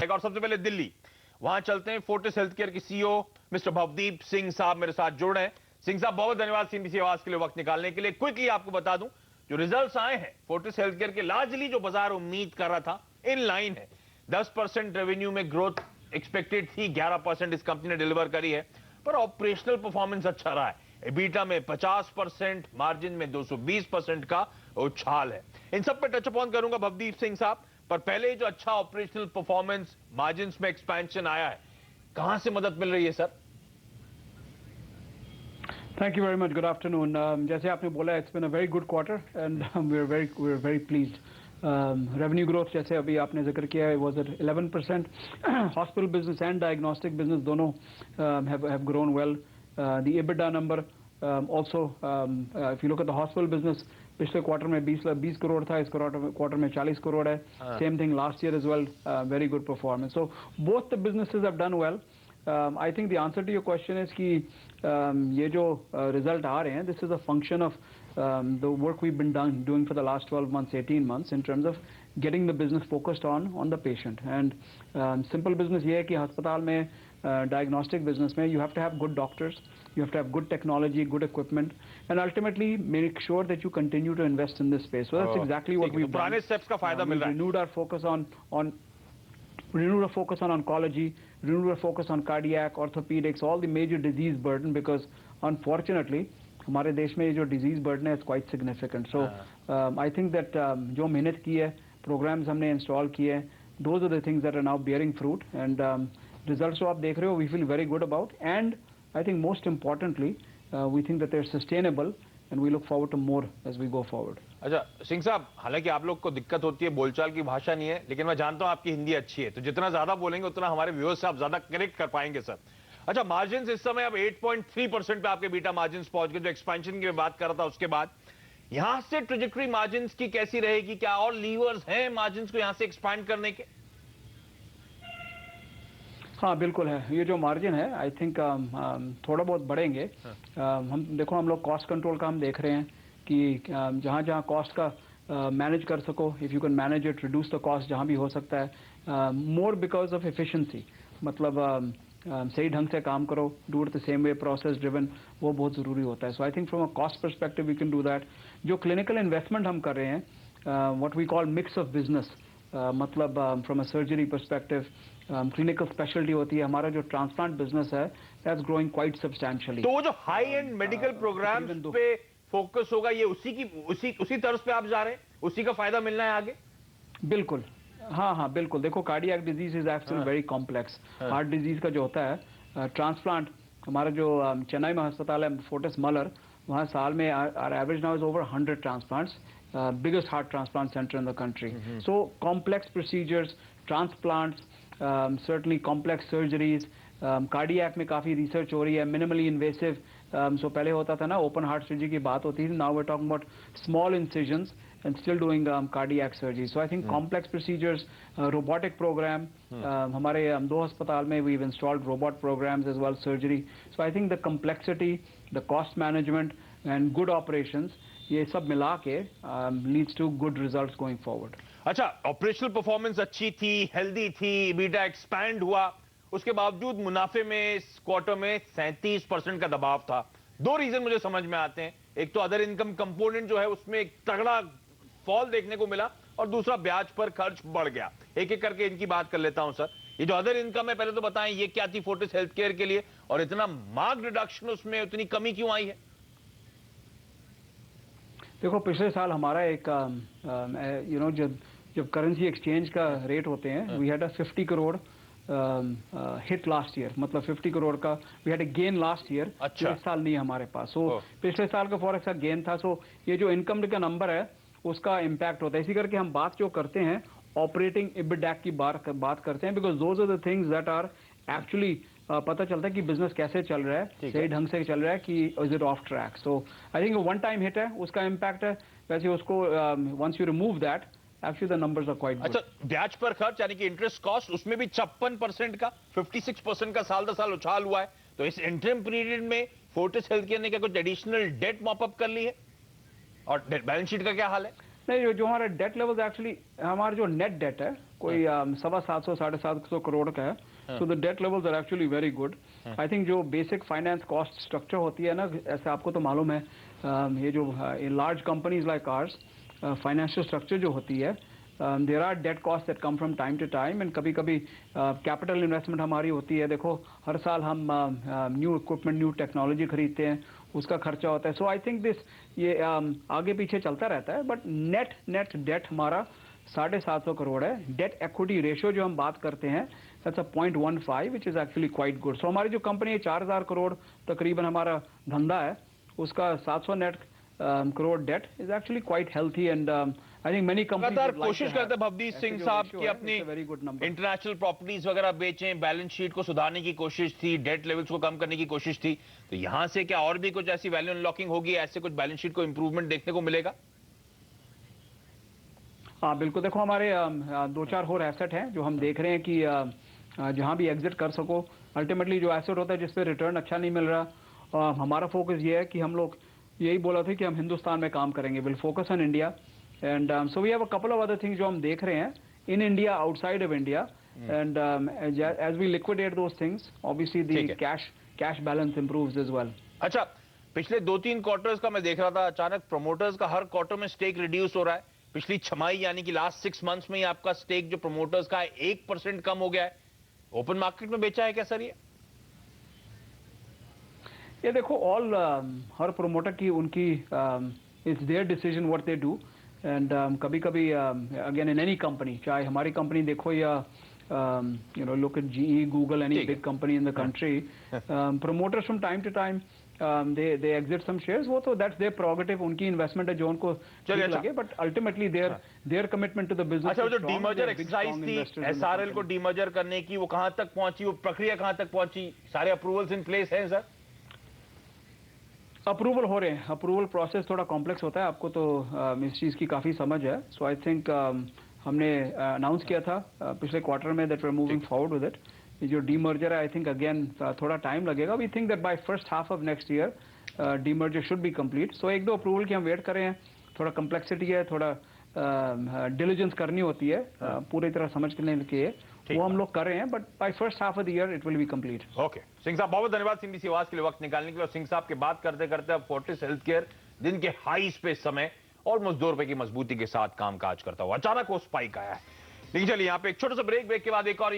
जाएगा। और सबसे पहले दिल्ली, वहां चलते हैं। फोर्टिस हेल्थकेयर के सीईओ मिस्टर भवदीप सिंह साहब मेरे साथ जुड़ रहे हैं। सिंह साहब, बहुत धन्यवाद सीबीसी आवाज के लिए वक्त निकालने के लिए। क्विकली आपको बता दूं, जो रिजल्ट्स आए हैं फोर्टिस हेल्थकेयर के, लार्जली जो बाजार उम्मीद कर रहा था इन लाइन है। 10% रेवेन्यू में ग्रोथ एक्सपेक्टेड थी, 11% इस कंपनी ने डिलीवर करी है, पर ऑपरेशनल परफॉर्मेंस अच्छा रहा है। एबिटा में 50%, मार्जिन में 220% का उछाल है। इन सब पे टच अपॉन करूंगा भवदीप सिंह साहब, पर पहले जो अच्छा ऑपरेशनल परफॉर्मेंस, मार्जिन में एक्सपेंशन आया है, कहां से मदद मिल रही है sir? Thank you very much. Good afternoon. जैसे आपने बोला, it's been a very good quarter and we're very pleased. Revenue growth जैसे अभी आपने जिक्र किया है was at 11%. Hospital business and diagnostic business दोनों have grown well. The EBITDA number also, if you look at the hospital business, पिछले quarter में 20 करोड़ था, इस क्वार्टर में 40 करोड़ है. Same thing last year as well. Very good performance. So both the businesses have done well. I think the answer to your question is कि ये जो result आ रहे हैं, this is a function of the work we've been doing for the last 12 months, 18 months in terms of getting the business focused on the patient. And simple business ये है कि अस्पताल में diagnostic business में you have to have good doctors, you have to have good technology, good equipment, and ultimately make sure that you continue to invest in this space. So that's exactly what we've done. पुराने steps का फायदा मिल रहा है. Renewed our focus on oncology, renewed our focus on cardiac, orthopedics, all the major disease burden, because unfortunately हमारे देश में ये जो disease burden है, it's quite significant. So I think that जो मेहनत की है, programs हमने install किए हैं, those are the things that are now bearing fruit, and results जो आप देख रहे हो, we feel very good about, and I think most importantly we think that they're sustainable and we look forward to more as we go forward. अच्छा सिंह साहब, हालांकि आप लोग को दिक्कत होती है, बोलचाल की भाषा नहीं है, लेकिन मैं जानता हूं आपकी हिंदी अच्छी है, तो जितना ज्यादा बोलेंगे उतना हमारे व्यूअर्स से आप ज्यादा करेक्ट कर पाएंगे सर। अच्छा, मार्जिन इस समय अब 8.3% पे आपके बीटा मार्जिन पहुंच गए, जो एक्सपेंशन की बात कर रहा था उसके बाद। यहां से ट्रेजेक्टरी मार्जिन की कैसी रहेगी? क्या और लीवर्स हैं मार्जिन को यहां से एक्सपैंड करने के? हाँ बिल्कुल है, ये जो मार्जिन है आई थिंक थोड़ा बहुत बढ़ेंगे। हम देखो, हम लोग कॉस्ट कंट्रोल का हम देख रहे हैं कि जहाँ जहाँ कॉस्ट का मैनेज कर सको, if you can manage it, reduce the cost जहाँ भी हो सकता है, मोर बिकॉज ऑफ एफिशिएंसी, मतलब सही ढंग से काम करो, do it the same way, process driven, वो बहुत ज़रूरी होता है। So I think from a cost perspective we can do that. जो क्लिनिकल इन्वेस्टमेंट हम कर रहे हैं, what we call mix of business, मतलब from a surgery perspective, clinical speciality होती है, हमारा जो ट्रांसप्लांट बिजनेस है, दैट्स ग्रोइंग क्वाइट सब्सटैंशियली। तो वो जो हाई एंड मेडिकल प्रोग्राम्स पे फोकस होगा, ये उसी तर्ज पे आप जा रहे हैं, उसी का फायदा मिलना है आगे? बिल्कुल, हाँ बिल्कुल। देखो, cardiac disease is actually very complex. Heart disease का जो होता है, ट्रांसप्लांट, हमारा जो चेन्नई में अस्पताल है फोर्टिस मलर, वहाँ साल में our average now is over 100 transplants, biggest heart transplant center in the country. So complex procedures, transplants, certainly complex surgeries, cardiac में काफ़ी research हो रही है, minimally invasive. So पहले होता था ना, open heart surgery की बात होती थी, now we're talking about small incisions and still doing cardiac surgery. So I think complex procedures, robotic program, हमारे दो अस्पताल में we've installed robot programs as well, surgery. So I think the complexity, the cost management and good operations, ये सब मिला के leads to good results going forward. अच्छा, operational performance अच्छी थी, हेल्दी थी, बीटा एक्सपैंड हुआ, उसके बावजूद मुनाफे में इस क्वार्टर में 37% का दबाव था। दो रीजन मुझे समझ में आते हैं, एक तो अदर इनकम कंपोनेंट जो है उसमें एक तगड़ा फॉल देखने को मिला, और दूसरा ब्याज पर खर्च बढ़ गया। एक एक करके इनकी बात कर लेता हूं सर। ये जो अदर इनकम है, पहले तो बताएं ये क्या थी फोर्टिस हेल्थकेयर के लिए, और इतना मार्क्ड रिडक्शन उसमें, उतनी कमी क्यों आई है? देखो, पिछले साल हमारा एक जब करेंसी एक्सचेंज का रेट होते हैं, we had a 50 crore hit last year, मतलब 50 करोड़ का we had a gain last year. अच्छा, इस साल नहीं है हमारे पास। सो पिछले साल का फॉरेक्स का गेन था। सो ये जो इनकम का नंबर है उसका इम्पैक्ट होता है। इसी करके हम बात जो करते हैं ऑपरेटिंग EBITDA की बात करते हैं, because those are the things that are actually पता चलता है कि बिजनेस कैसे चल रहा है, सही ढंग से चल रहा है कि is it off track. So I think one time hit है, उसका इम्पैक्ट है। वैसे उसको once you remove that, actually the numbers are quite good. अच्छा, ब्याज पर खर्च यानी कि इंटरेस्ट कॉस्ट, उसमें भी 56% का 56% का साल दर साल उछाल हुआ है। तो इस इंटरिम पीरियड में फोर्टिस हेल्थकेयर ने क्या कुछ एडिशनल डेट मॉप अप कर ली है, और बैलेंस शीट का क्या हाल है? नहीं, जो हमारा डेट लेवल्स एक्चुअली, हमारा जो नेट डेट है कोई 750 750 करोड़ का है। So the debt levels are actually very good. I think जो बेसिक फाइनेंस कॉस्ट स्ट्रक्चर होती है ना, ऐसे आपको तो मालूम है, ये जो लार्ज कंपनीज लाइक आर्स, फाइनेंशियल स्ट्रक्चर जो होती है, there are debt cost that come from time to time, and कभी कभी कैपिटल इन्वेस्टमेंट हमारी होती है। देखो हर साल हम न्यू इक्विपमेंट, न्यू टेक्नोलॉजी खरीदते हैं, उसका खर्चा होता है। सो आई थिंक दिस ये आगे पीछे चलता रहता है, बट नेट डेट हमारा 750 करोड़ है। डेट इक्विटी रेशियो जो हम बात करते हैं, that's a 0.15 which is actually quite good. So हमारी जो कंपनी है 4000 करोड़ तकरीबन हमारा धंधा है, उसका 700 net crore debt is actually quite healthy, and I think many companies लगातार कोशिश करते हैं भवदीप सिंह साहब की अपनी इंटरनेशनल प्रॉपर्टीज वगैरह बेचें, बैलेंस शीट को सुधारने की कोशिश थी, डेट लेवल्स को कम करने की कोशिश थी। तो यहां से क्या और भी कुछ ऐसी वैल्यू अनलॉकिंग होगी, ऐसे कुछ बैलेंस शीट को इंप्रूवमेंट देखने को मिलेगा? हाँ बिल्कुल, देखो हमारे 2-4 और एसेट हैं जो हम देख रहे हैं कि जहां भी एग्जिट कर सको। अल्टीमेटली जो एसेट होता है जिसपे रिटर्न अच्छा नहीं मिल रहा, हमारा फोकस ये है कि हम लोग यही बोला था कि हम हिंदुस्तान में काम करेंगे, will focus on India, and so we have a couple of other things जो हम देख रहे हैं in India, outside of India, and as we liquidate those things obviously the cash balance improves as well. अच्छा, पिछले 2-3 quarters का मैं देख रहा था, अचानक प्रोमोटर्स का हर क्वार्टर में स्टेक रिड्यूस हो रहा है। पिछली छमाही यानी कि लास्ट 6 मंथ्स में ही आपका स्टेक जो प्रोमोटर्स का है 1% कम हो गया है। ओपन मार्केट में बेचा है क्या सर ये देखो ऑल हर प्रोमोटर की उनकी it's there decision what they do, and कभी कभी अगेन इन एनी कंपनी, चाहे हमारी कंपनी देखो या you know look at GE, Google, any big company in the country, promoters from time to time they exit some shares, वो तो that's their prerogative, उनकी investment है जो उनको ठीक लगे, but ultimately their commitment to the business। अच्छा, वो जो डीमर्जर एक्सरसाइज थी एसआरएल को डीमर्जर करने की, वो कहां तक पहुंची, वो प्रक्रिया कहां तक पहुंची, सारे अप्रूवल्स इन प्लेस हैं सर? अप्रूवल हो रहे हैं, अप्रूवल प्रोसेस थोड़ा कॉम्प्लेक्स होता है, आपको तो इस चीज़ की काफ़ी समझ है। सो आई थिंक हमने अनाउंस किया था पिछले क्वार्टर में that we are moving forward with it. ये जो डीमर्जर है, आई थिंक अगेन थोड़ा टाइम लगेगा। We think that by first half of next year demerger should be complete. So 1-2 approval की हम वेट कर रहे हैं, थोड़ा कम्प्लेक्सिटी है, थोड़ा डिलीजेंस करनी होती है पूरी तरह समझ के लेने के, वो हम लोग कर रहे हैं, but by first half of the year it will be complete. Okay Singh साहब, बहुत धन्यवाद सीबीसी आवाज के लिए वक्त निकालने के लिए। और सिंह साहब के बात करते करते अब फोर्टिस हेल्थकेयर दिन के हाई पे समय ऑलमोस्ट 2 रुपए की मजबूती के साथ कामकाज करता हुआ अचानक वो स्पाइक आया है। लेकिन चलिए यहाँ पे एक छोटा सा ब्रेक के बाद एक और